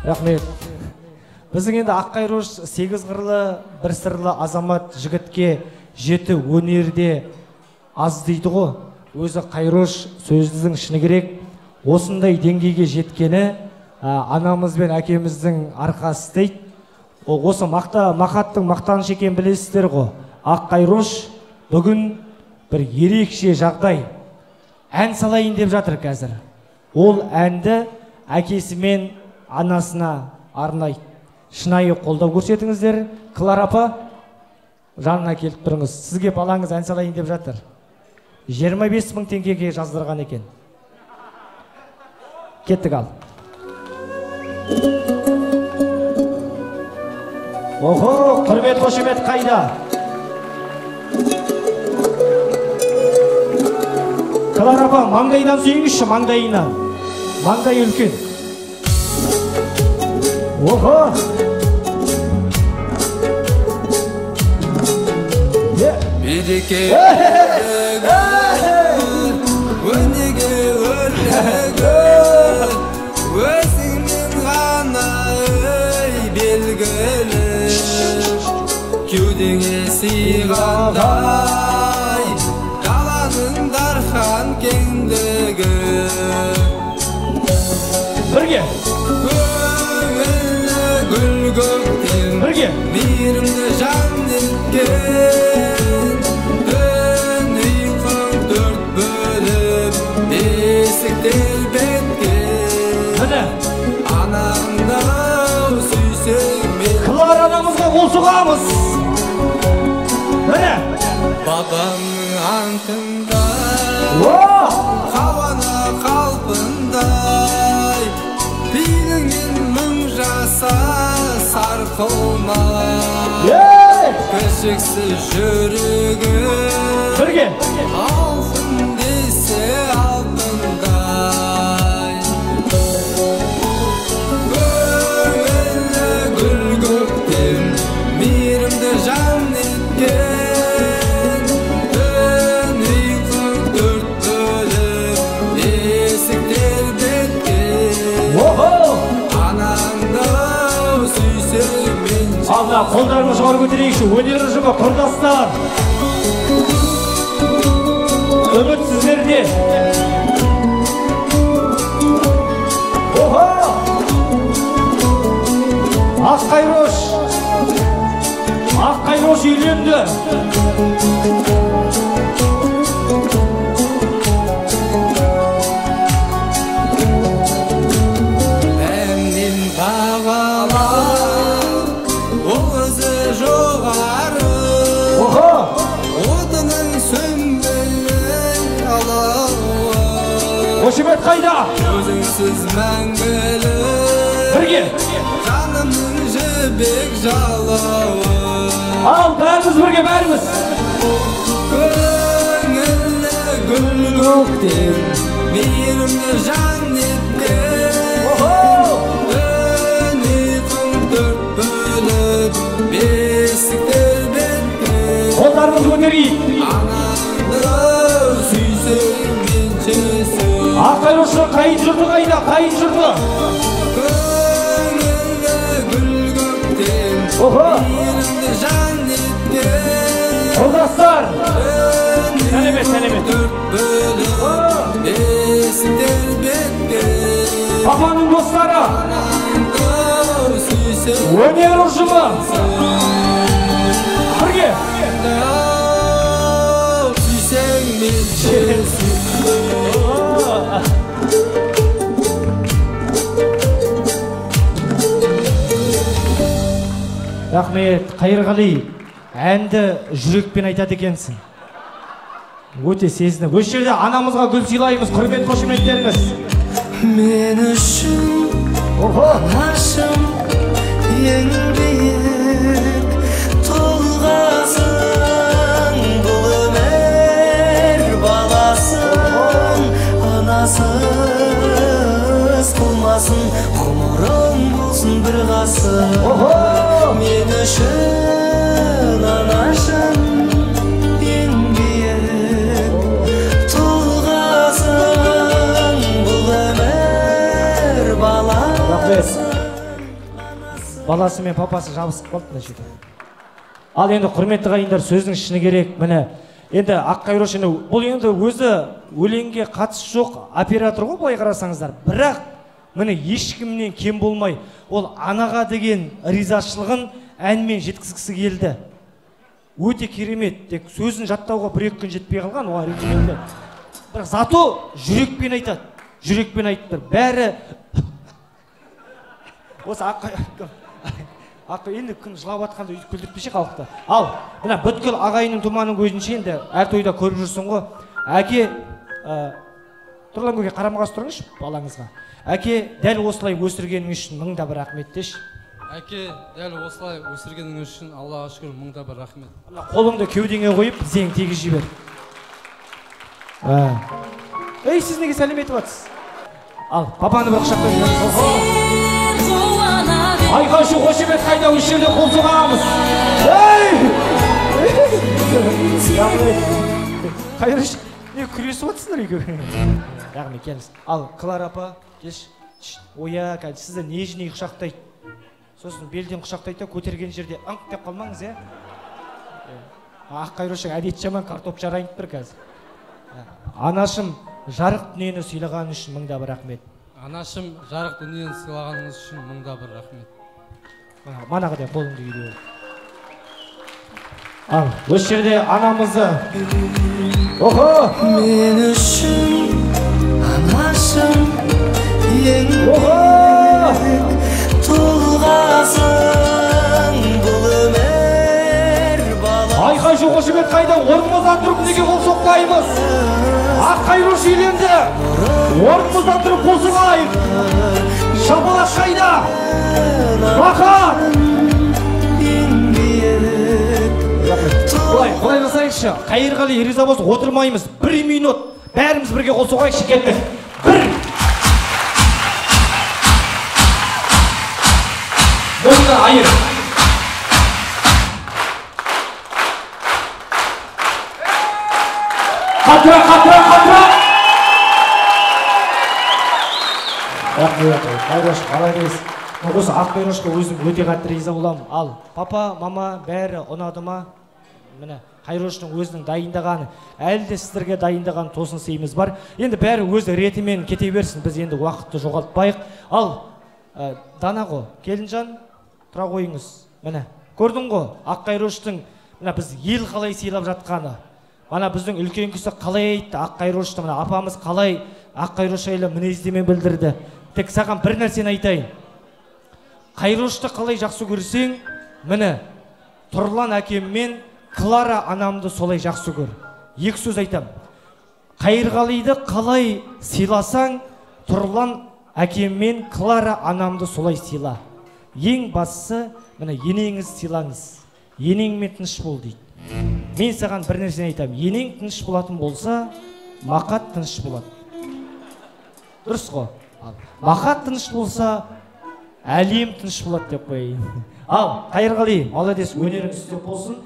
Рахмет. Біздің енді Аққайрош 8 қырлы, бір сырлы азамат жігітке жеті өнерде аз дейді ғой. Өзі Қайрош сөзіңіздің шыны керек. Осындай деңгейге жеткені анамыз бен әкеміздің арқасы дейді. Осы мақаттың мақтаныш екенін білесіздер ғой. Аққайрош бүгін бір ерекше жағдай. Ән салайын деп жатыр қазір. Ол әнді әкесі мен анасына арнайды. Шынайы қолдау көрсетіңіздер. Клара апа, жанына келіп тұрыңыз. Сізге балаңыз ән салайын деп жатыр. 25.000 теңгеге жаздырған екен. Кеттік ал. Охо, құрмет қошемет қайда? Клара апа, маңдайынан сүйіңізші, маңдайынан. Маңдай үлкен. Охо! Береке өнеге өрлігі өзіңнен ғана белгілі кеудеңе сыйғандай қаланың дархан кеңдігі бірге көңілі гүл көктем бірге мейірімді жан еткен түн ұйқың төрт бөліп бесік тербеткен міне анаңды сүйсең мен Клара анамызға қол соғамыз. Міне бабамның антында хауаны қалпындай биліңнен мың жаса сарқылмай кіршіксіз жүрегі бірге алтын десе алтындай көңілі гүл көктем мейірімді жан еткен түн ұйқың төрт бөліп есік тербеткен анаңды сүйсең мен алда қолдарымыз жоғары көтерейікші. Өнер ұжымы құрдастар. Үміт сіздерде. Охо! Аққайрош үйленді. Әмнен бағалап өзі жоғары отының сөнбелі алауы Қошемет қайда? өзіңсіз мәңгілі Бірге жанымның жібек жалауы ал бәріміз бірге бәріміз. көңілі гүл көктем мейірімді жан еткен түн ұйқың төрт бөліп бесік тербеткен Қолдарымыз көтерейік. анаңды сүйсең мен сүйсең Аққайроштың қайын жұрты қайда? Қайын жұрты. көңілі гүл көктем мейірімді жан еткен Құрдастар. сәлемет төрт бөліп бесік тербеткен Папаның достары. анаңды сүйсең Өнер ұжымы. Бірге. сүйсең мен сүйсең Рахмет, Қайырғали. Әнді жүрекпен айтады екенсің. Өте сезініп. Осы жерде анамызға гүл сыйлаймыз. Құрмет қошеметтеріңіз. мен үшін анашым ең биік тұлғасың бұл өмір баласын анасыз қылмасын ғұмырың болсын бір ғасыр мен үшін анашым ең биік тұлғасың бұл өмір баласын баласы мен папасы жабысып қалды мына жерде. Ал енді құрметті ағайындар, сөздің шыны керек. Міне енді Аққайрош бұл енді өзі өлеңге қатысы жоқ оператор ғой, былай қарасаңыздар. Бірақ міне ешкімнен кем болмай ол анаға деген ризашылығын әнмен жеткізгісі келді. Өте керемет. Тек сөзін жаттауға 1-2 күн жетпей қалған, оған ренжімейді. Бірақ зато жүрекпен айтады. Жүрекпен айтты. Бәрі осы енді күн жылап атқанда үйді күлдіртпеше халықты. Ал, мына бүткіл ағайының тұманың көзінше енді әр тойда көріп жүрсің ғой. Әке, тұрлан көке қарамағасы тұрыңызшы балаңызға. Әке, дәл осылай өсіргенің үшін мыңда бір рахмет деші. Әке, дәл осылай өсіргенің үшін Аллаға шүкір мыңда бір рахмет. Қолыңды кеудеңе қойып, тізең тегіз жібер. Ей, сіз неге сәлем етіп жатсыз? Ал, папаны бір құшақтап жүріңіз. Айқашу қошемет қайда осы жерде қол соғамыз. Қайрыш, не күресіп отырсыңдар екеуі? Яғни келіңіз. Ал, Клара апа, келші. Оя, кәл, сізді нежіней құшақтайды. Сосын белден құшақтайды, көтерген жерде аңқ деп қалмаңыз, е? Аққайрышың әдет жаман картоп жарайынып бір қазір. Анашым, жарық дүниені сыйлаған үшін мыңда бір рахмет. Анашым, жарық дүниені сыйлағаныңыз үшін мыңда бір рахмет. Манаға да қолыңды үйде. Ал, осы жерде анамызды. Охо! Мен үшін анашым ең тұлғасың бұл өмір бала. Айқашу қошемет қайда орнымыздан тұрып неге қол соқпаймыз? Аққайрош үйленді. Орнымыздан тұрып қол соғайық. Шапалақ қайда? Бақа! Бұлай жасайықшы. Қайырғали риза болсын, отырмаймыз. 1 минут бәріміз бірге қол соғайықшы, келді. 1. Болды айыр. Қатыра! Қайрош, қалай дейсіз? Осы Аққайрошқа өзім өте қатты риза боламын. Ал, папа, мама, бәрі ұнады ма? Міне, Қайроштың өзінің дайындағаны, әлі де сіздерге дайындаған тосын сыйымыз бар. Енді бәрі өзі ретімен кете берсін, біз енді уақытты жоғалтпайық. Ал, Данаго, келінжан, тұра қойыңыз. Міне, көрдің ғой, Аққайроштың біз ел қалай сыйлап жатқаны. Мана біздің үлкен кісі қалай айтты Аққайрошты, мына апамыз қалай Аққайрош жайлы мінездеме білдірді. Тек саған бір нәрсені айтайын. Қайрошты қалай жақсы көрсең, міне, Тұрлан әкеммен Клара анамды солай жақсы көр. 2 сөз айтам. Қайырғалиды қалай сыйласаң, Тұрлан әкеммен Клара анамды солай сыйла. Ең бастысы, міне, енеңіз сыйлаңыз. Енеңмен тыныш бол дейді. Мен саған бір нәрсені айтам. Енең тыныш болатын болса, Мақат тыныш болады. Дұрыс қой? Мақат тыныш болса, әлем тыныш болады деп қойайын. Ал, Қайырғали, молодец, өнеріңіз істеп болсын.